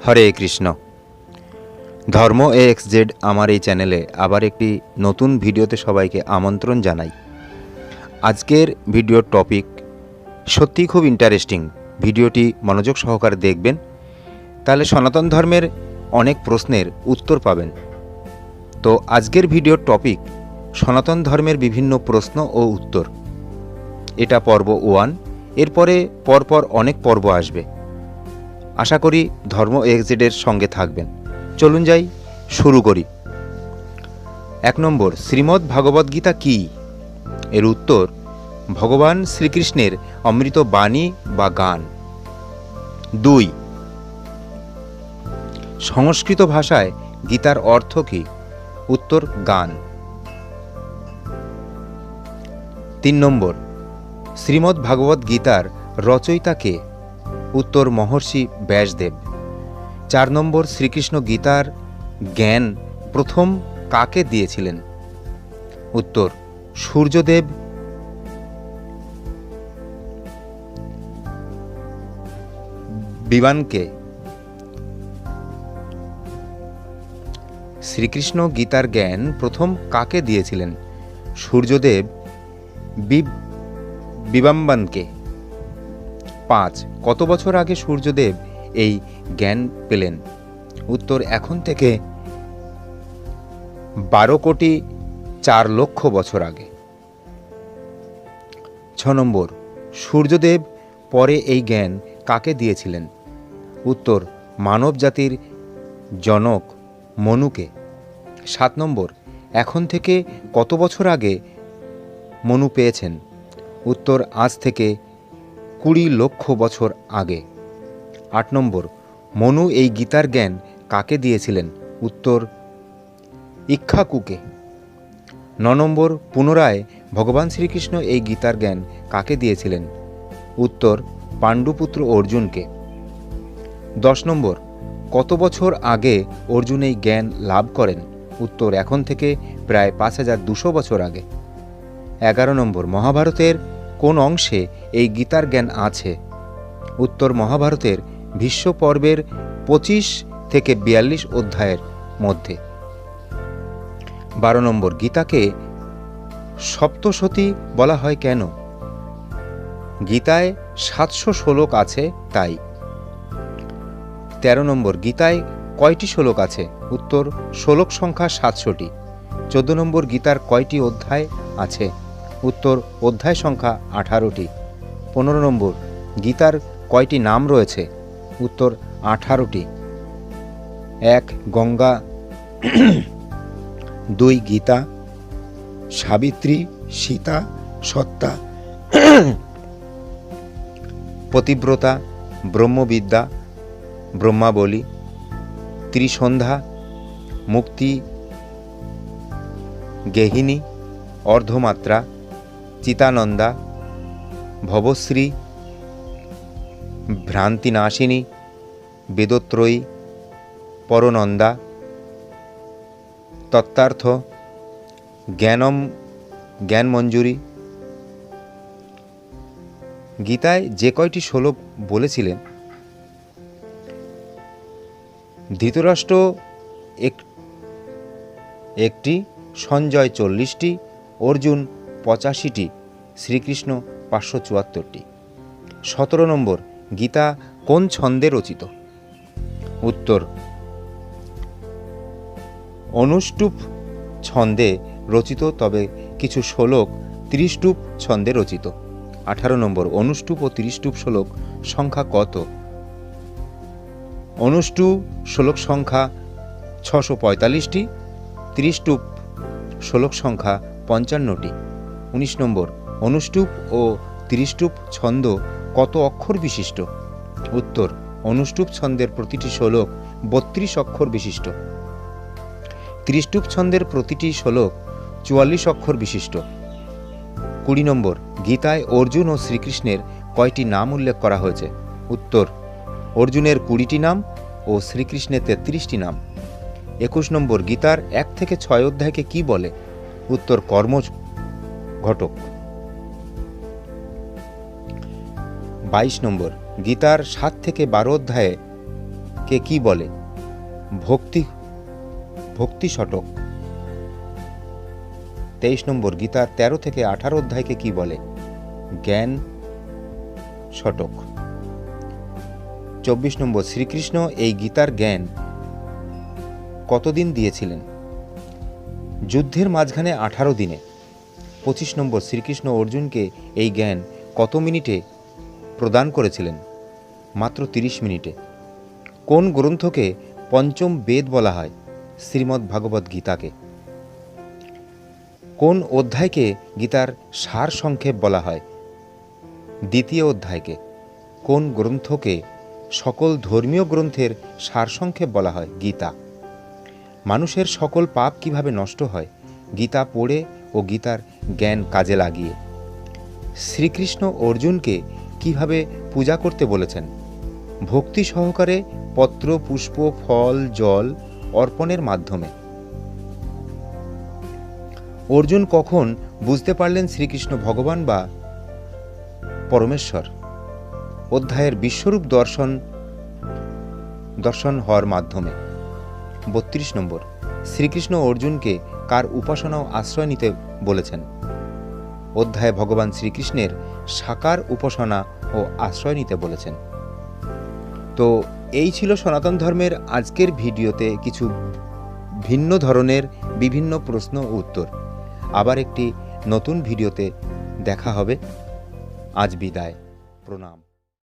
হরে কৃষ্ণ। ধর্ম AXZ আমার এই চ্যানেলে আবার একটি নতুন ভিডিওতে সবাইকে আমন্ত্রণ জানাই। আজকের ভিডিওর টপিক সত্যিই খুব ইন্টারেস্টিং। ভিডিওটি মনোযোগ সহকারে দেখবেন, তাহলে সনাতন ধর্মের অনেক প্রশ্নের উত্তর পাবেন। তো আজকের ভিডিওর টপিক সনাতন ধর্মের বিভিন্ন প্রশ্ন ও উত্তর। এটা পর্ব 1। এরপরে পরপর অনেক পর্ব আসবে। আশা করি ধর্ম AXZ এর সঙ্গে থাকবেন। চলুন যাই, শুরু করি। 1 নম্বর, শ্রীমদ্ ভাগবদ্গীতা কী? এর উত্তর, ভগবান শ্রীকৃষ্ণের অমৃত বাণী বা গান। 2, সংস্কৃত ভাষায় গীতার অর্থ কী? উত্তর, গান। 3 নম্বর, শ্রীমদ্ ভাগবত গীতার রচয়িতা কে? উত্তর, মহর্ষি ব্যাসদেব। 4 নম্বর, শ্রীকৃষ্ণ গীতার জ্ঞান প্রথম কাকে দিয়েছিলেন? উত্তর, সূর্যদেব। বিবানকে। শ্রীকৃষ্ণ গীতার জ্ঞান প্রথম কাকে দিয়েছিলেন? সূর্যদেব বিবাম্বানকে। 5, কত বছর আগে সূর্যদেব এই জ্ঞান পেলেন? উত্তর, এখন থেকে 12,04,00,000 বছর আগে। 6 নম্বর, সূর্যদেব পরে এই জ্ঞান কাকে দিয়েছিলেন? উত্তর, মানব জাতির জনক মনুকে। 7 নম্বর, এখন থেকে কত বছর আগে মনু পেয়েছেন? উত্তর, আজ থেকে 20 লক্ষ বছর আগে। 8 নম্বর, মনু এই গীতার জ্ঞান কাকে দিয়েছিলেন? উত্তর, ইক্ষ্বাকুকে। 9 নম্বর, পুনরায় ভগবান শ্রীকৃষ্ণ এই গীতার জ্ঞান কাকে দিয়েছিলেন? উত্তর, পাণ্ডুপুত্র অর্জুনকে। 10 নম্বর, কত বছর আগে অর্জুন এই জ্ঞান লাভ করেন? উত্তর, এখন থেকে প্রায় 5200 বছর আগে। 11 নম্বর, মহাভারতের কোন অংশে এই গীতার জ্ঞান আছে? উত্তর, মহাভারতের ভীষ্ম পর্বের 25 থেকে 42 অধ্যায়ের মধ্যে। 12 নম্বর, গীতাকে সপ্তশতী বলা হয় কেন? গীতায় 700 শ্লোক আছে তাই। 13 নম্বর, গীতায় কয়টি শ্লোক আছে? উত্তর, শ্লোক সংখ্যা 700টি। 14 নম্বর, গীতার কয়টি অধ্যায় আছে? উত্তর, অধ্যায় সংখ্যা 18টি। 15 নম্বর, গীতার কয়টি নাম রয়েছে? উত্তর, 18টি। 1 গঙ্গা, 2 গীতা, সাবিত্রী, সীতা, সত্তা, পতিব্রতা, ব্রহ্মবিদ্যা, ব্রহ্মাবলী, ত্রিসন্ধ্যা, মুক্তি, গেহিনী, অর্ধমাত্রা, চিতানন্দা, ভবশ্রী, ভ্রান্তিনাশিনী, বেদত্রয়ী, পরনন্দা, তত্ত্বার্থ, জ্ঞানমঞ্জুরি। গীতায় যে কয়টি শ্লোক বলেছিলেন? ধৃতরাষ্ট্র একটি, সঞ্জয় 40টি, অর্জুন 85টি, শ্রীকৃষ্ণ 574টি। 17 নম্বর, গীতা কোন ছন্দে রচিত? উত্তর, অনুষ্টুপ ছন্দে রচিত, তবে কিছু শ্লোক ত্রিষ্টুপ ছন্দে রচিত। 18 নম্বর, অনুষ্টুপ ও ত্রিষ্টুপ শ্লোক সংখ্যা কত? অনুষ্টুপ শ্লোক সংখ্যা 645টি, ত্রিষ্টুপ শ্লোক সংখ্যা 55টি। 19 নম্বর, অনুষ্টুপ ও ত্রিষ্টুপ ছন্দ কত অক্ষর বিশিষ্ট? উত্তর, অনুষ্টুপ ছন্দের প্রতিটি শ্লোক 32 অক্ষর বিশিষ্ট। ত্রিষ্টুপ ছন্দের প্রতিটি শ্লোক 44 অক্ষর বিশিষ্ট। 20 নম্বর, গীতায় অর্জুন ও শ্রীকৃষ্ণের কয়টি নাম উল্লেখ করা হয়েছে? উত্তর, অর্জুনের 20টি নাম ও শ্রীকৃষ্ণের 33টি নাম। 21 নম্বর, গীতার 1 থেকে 6 অধ্যায়কে কি বলে? উত্তর, কর্মঘটক। 22 নম্বর, গীতার 7 থেকে 12 অধ্যায়ে কে কি বলে? ভক্তি শতক। 23 নম্বর, গীতার 13 থেকে 18 অধ্যায়কে কি বলে? জ্ঞান শতক। 24 নম্বর, শ্রীকৃষ্ণ এই গীতার জ্ঞান কতদিন দিয়েছিলেন? যুদ্ধের মাঝখানে 18 দিনে। 25 নম্বর, শ্রীকৃষ্ণ অর্জুনকে এই জ্ঞান কত মিনিটে প্রদান করেছিলেন? মাত্র 30 মিনিটে। কোন গ্রন্থকে পঞ্চম বেদ বলা হয়? শ্রীমদ্ ভাগবত গীতাকে। কোন অধ্যায়কে গীতার সার সংক্ষেপ বলা হয়? দ্বিতীয় অধ্যায়কে। কোন গ্রন্থকে সকল ধর্মীয় গ্রন্থের সারসংক্ষেপ বলা হয়? গীতা। মানুষের সকল পাপ কিভাবে নষ্ট হয়? গীতা পড়ে ও গীতার জ্ঞান কাজে লাগিয়ে। শ্রীকৃষ্ণ অর্জুনকে কিভাবে পূজা করতে বলেছেন? ভক্তি সহকারে পত্র, পুষ্প, ফল, জল অর্পণের মাধ্যমে। অর্জুন কখন বুঝতে পারলেন শ্রীকৃষ্ণ ভগবান বা পরমেশ্বর? অধ্যায়ের বিশ্বরূপ দর্শন হওয়ার মাধ্যমে। 32 নম্বর, শ্রীকৃষ্ণ অর্জুনকে কার উপাসনা ও আশ্রয় নিতে বলেছেন? অধ্যায়ে ভগবান শ্রীকৃষ্ণের সাকার উপাসনা ও আশ্রয় নিতে বলেছেন। তো এই ছিল সনাতন ধর্মের আজকের ভিডিওতে কিছু ভিন্ন ধরনের বিভিন্ন প্রশ্ন ও উত্তর। আবার একটি নতুন ভিডিওতে দেখা হবে। আজ বিদায়, প্রণাম।